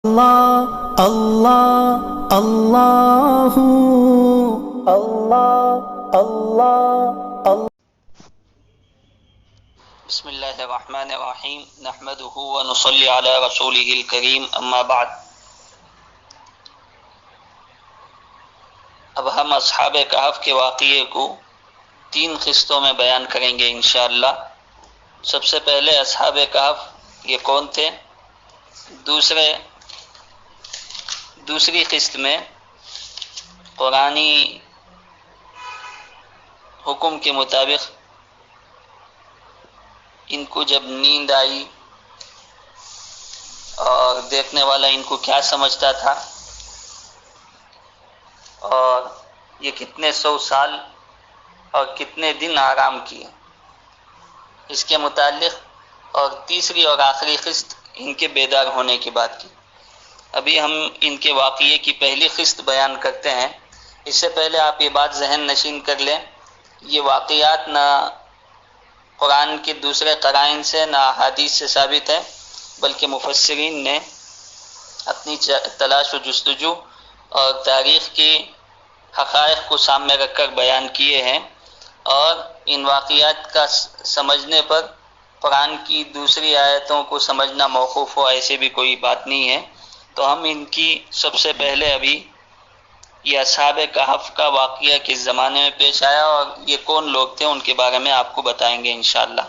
اللہ اللہ اللہ اللہ اللہ اللہ۔ بسم اللہ الرحمن الرحیم نحمده ونصلی علی رسوله الکریم اما بعد۔ اب ہم اصحاب کہف کے واقعے کو 3 قسطوں میں بیان کریں گے انشاءاللہ۔ سب سے پہلے اصحاب کہف یہ کون تھے، دوسری قسط میں قرآنی حکم کے مطابق ان کو جب نیند آئی اور دیکھنے والا ان کو کیا سمجھتا تھا اور یہ کتنے 100 سال اور کتنے دن آرام کیے، اس کے متعلق، اور تیسری اور آخری قسط ان کے بیدار ہونے کی بات کی۔ ابھی ہم ان کے واقعے کی پہلی قسط بیان کرتے ہیں۔ اس سے پہلے آپ یہ بات ذہن نشین کر لیں، یہ واقعات نہ قرآن کے دوسرے قرائن سے نہ احادیث سے ثابت ہے، بلکہ مفسرین نے اپنی تلاش و جستجو اور تاریخ کی حقائق کو سامنے رکھ کر بیان کیے ہیں، اور ان واقعات کا سمجھنے پر قرآن کی دوسری آیتوں کو سمجھنا موقوف ہو، ایسے بھی کوئی بات نہیں ہے۔ تو ہم ان کی سب سے پہلے ابھی یہ اصحاب کہف کا واقعہ کس زمانے میں پیش آیا اور یہ کون لوگ تھے ان کے بارے میں آپ کو بتائیں گے انشاءاللہ۔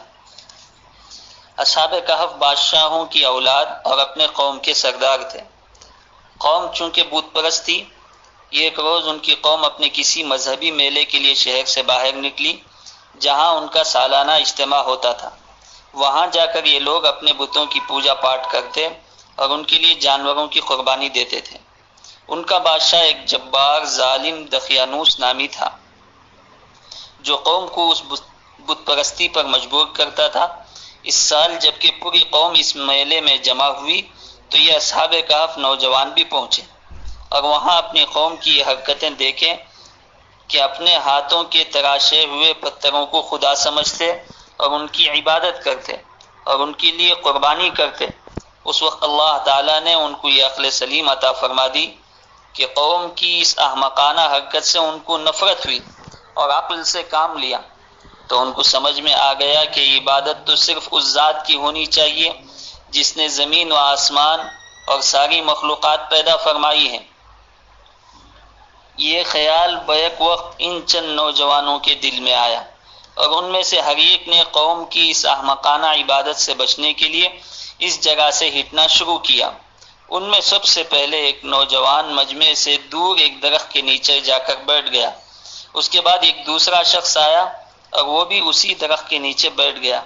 اصحاب کہف بادشاہوں کی اولاد اور اپنے قوم کے سردار تھے۔ قوم چونکہ بت پرست تھی، ایک روز ان کی قوم اپنے کسی مذہبی میلے کے لیے شہر سے باہر نکلی، جہاں ان کا سالانہ اجتماع ہوتا تھا۔ وہاں جا کر یہ لوگ اپنے بتوں کی پوجا پاٹ کرتے اور ان کے لیے جانوروں کی قربانی دیتے تھے۔ ان کا بادشاہ ایک جبار ظالم دقیانوس نامی تھا، جو قوم کو اس بت پرستی پر مجبور کرتا تھا۔ اس سال جبکہ پوری قوم اس میلے میں جمع ہوئی تو یہ اصحاب کہف نوجوان بھی پہنچے اور وہاں اپنی قوم کی یہ حرکتیں دیکھیں کہ اپنے ہاتھوں کے تراشے ہوئے پتھروں کو خدا سمجھتے اور ان کی عبادت کرتے اور ان کے لیے قربانی کرتے۔ اس وقت اللہ تعالیٰ نے ان کو یہ عقل سلیم عطا فرما دی کہ قوم کی اس احمقانہ حرکت سے ان کو نفرت ہوئی اور عقل سے کام لیا، تو ان کو سمجھ میں آ گیا کہ عبادت تو صرف اس ذات کی ہونی چاہیے جس نے زمین و آسمان اور ساری مخلوقات پیدا فرمائی ہیں۔ یہ خیال بیک وقت ان چند نوجوانوں کے دل میں آیا اور ان میں سے ہر ایک نے قوم کی اس احمقانہ عبادت سے بچنے کے لیے اس جگہ سے ہٹنا شروع کیا۔ ان میں سب سے پہلے ایک نوجوان مجمع سے دور ایک درخت کے نیچے جا کر بیٹھ گیا۔ اس کے بعد ایک دوسرا شخص آیا اور وہ بھی اسی درخت کے نیچے بیٹھ گیا۔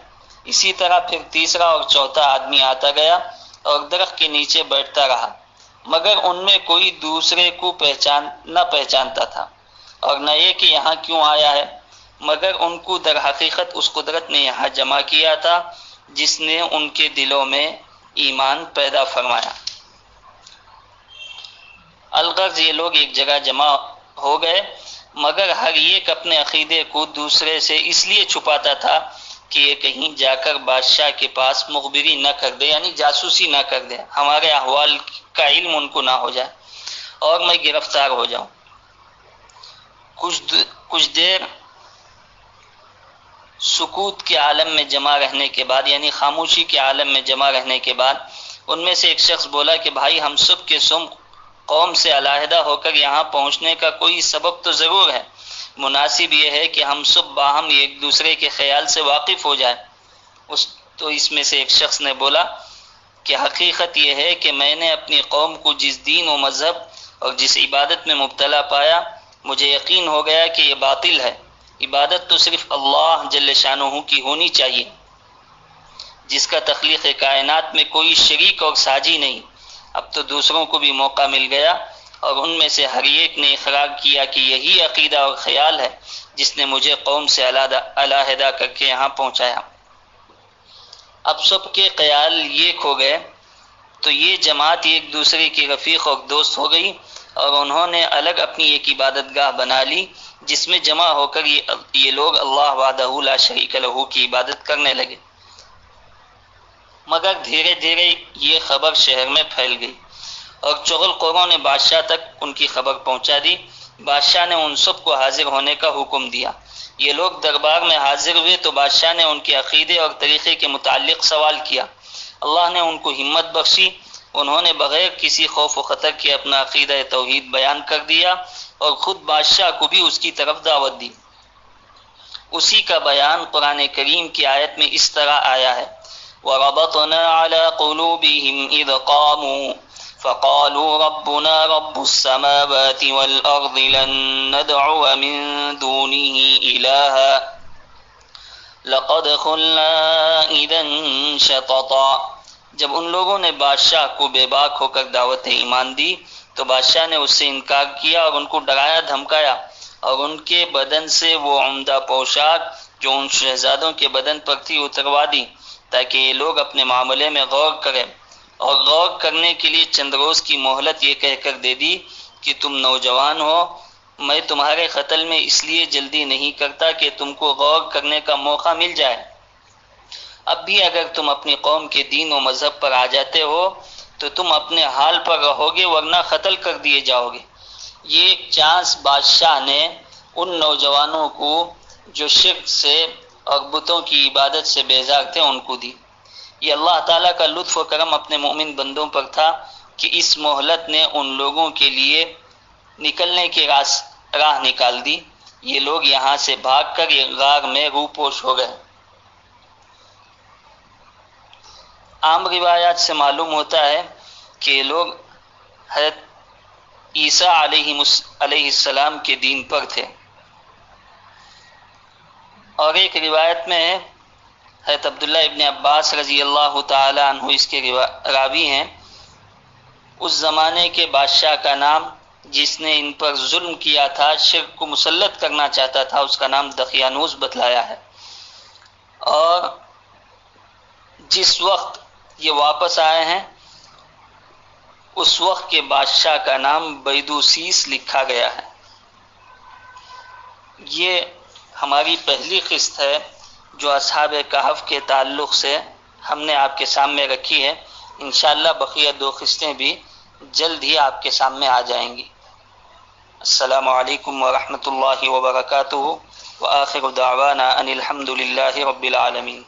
اسی طرح پھر تیسرا اور چوتھا آدمی آتا گیا اور درخت کے نیچے بیٹھتا رہا، مگر ان میں کوئی دوسرے کو نہ پہچانتا تھا اور نہ یہ کہ یہاں کیوں آیا ہے، مگر ان کو در حقیقت اس قدرت نے یہاں جمع کیا تھا جس نے ان کے دلوں میں ایمان پیدا فرمایا۔ الغرض یہ لوگ ایک جگہ جمع ہو گئے، مگر ہر ایک اپنے عقیدے کو دوسرے سے اس لیے چھپاتا تھا کہ یہ کہیں جا کر بادشاہ کے پاس مخبری نہ کر دے، یعنی جاسوسی نہ کر دے، ہمارے احوال کا علم ان کو نہ ہو جائے اور میں گرفتار ہو جاؤں۔ کچھ دیر سکوت کے عالم میں جمع رہنے کے بعد، یعنی خاموشی کے عالم میں جمع رہنے کے بعد، ان میں سے ایک شخص بولا کہ بھائی، ہم سب کے سم قوم سے علیحدہ ہو کر یہاں پہنچنے کا کوئی سبب تو ضرور ہے۔ مناسب یہ ہے کہ ہم سب باہم ایک دوسرے کے خیال سے واقف ہو جائیں۔ تو اس میں سے ایک شخص نے بولا کہ حقیقت یہ ہے کہ میں نے اپنی قوم کو جس دین و مذہب اور جس عبادت میں مبتلا پایا، مجھے یقین ہو گیا کہ یہ باطل ہے۔ عبادت تو صرف اللہ جل شانہ کی ہونی چاہیے، جس کا تخلیق کائنات میں کوئی شریک اور ساجی نہیں۔ اب تو دوسروں کو بھی موقع مل گیا اور ان میں سے ہر ایک نے اقرار کیا کہ یہی عقیدہ اور خیال ہے جس نے مجھے قوم سے علیحدہ کر کے یہاں پہنچایا۔ اب سب کے خیال ایک ہو گئے تو یہ جماعت ایک دوسرے کی رفیق اور دوست ہو گئی اور انہوں نے الگ اپنی ایک عبادت گاہ بنا لی جس میں جمع ہو کر یہ لوگ اللہ وحدہ لا شریک لہ کی عبادت کرنے لگے۔ مگر دھیرے دھیرے یہ خبر شہر میں پھیل گئی اور چغل خوروں نے بادشاہ تک ان کی خبر پہنچا دی۔ بادشاہ نے ان سب کو حاضر ہونے کا حکم دیا۔ یہ لوگ دربار میں حاضر ہوئے تو بادشاہ نے ان کے عقیدے اور طریقے کے متعلق سوال کیا۔ اللہ نے ان کو ہمت بخشی، انہوں نے بغیر کسی خوف و خطر کے اپنا عقیدہ توحید بیان کر دیا اور خود بادشاہ کو بھی اس کی طرف دعوت دی۔ اسی کا بیان قرآن کریم کی آیت میں اس طرح آیا ہے، وَرَبَطْنَا عَلَى قُلُوبِهِمْ إِذْ قَامُوا فَقَالُوا رَبُّنَا رَبُّ السَّمَاوَاتِ وَالْأَرْضِ لَن نَّدْعُوَ مِن دُونِهِ إِلَٰهًا لَقَدْ قُلْنَا إِذًا شَطَطًا۔ جب ان لوگوں نے بادشاہ کو بے باک ہو کر دعوت ایمان دی تو بادشاہ نے اس سے انکار کیا اور ان کو ڈرایا دھمکایا، اور ان کے بدن سے وہ عمدہ پوشاک جو ان شہزادوں کے بدن پر تھی اتروا دی، تاکہ یہ لوگ اپنے معاملے میں غور کریں، اور غور کرنے کے لیے چند روز کی مہلت یہ کہہ کر دے دی کہ تم نوجوان ہو، میں تمہارے قتل میں اس لیے جلدی نہیں کرتا کہ تم کو غور کرنے کا موقع مل جائے۔ اب بھی اگر تم اپنی قوم کے دین و مذہب پر آ جاتے ہو تو تم اپنے حال پر رہو گے، ورنہ قتل کر دیے جاؤ گے۔ یہ ایک چانس بادشاہ نے ان نوجوانوں کو جو شرک سے اور بتوں کی عبادت سے بیزار تھے ان کو دی۔ یہ اللہ تعالیٰ کا لطف و کرم اپنے مومن بندوں پر تھا کہ اس مہلت نے ان لوگوں کے لیے نکلنے کی راہ نکال دی۔ یہ لوگ یہاں سے بھاگ کر یہ غار میں روپوش ہو گئے۔ عام روایات سے معلوم ہوتا ہے کہ یہ لوگ حضرت عیسیٰ علیہ السلام کے دین پر تھے، اور ایک روایت میں ہے حضرت عبداللہ ابن عباس رضی اللہ تعالی عنہ اس کے راوی ہیں، اس زمانے کے بادشاہ کا نام جس نے ان پر ظلم کیا تھا، شرک کو مسلط کرنا چاہتا تھا، اس کا نام دقیانوس بتلایا ہے، اور جس وقت یہ واپس آئے ہیں اس وقت کے بادشاہ کا نام بیدوسیس لکھا گیا ہے۔ یہ ہماری پہلی قسط ہے جو اصحاب کہف کے تعلق سے ہم نے آپ کے سامنے رکھی ہے۔ انشاءاللہ بقیہ 2 قسطیں بھی جلد ہی آپ کے سامنے آ جائیں گی۔ السلام علیکم ورحمۃ اللہ وبرکاتہ، وآخر دعوانا ان الحمد للہ رب العالمین۔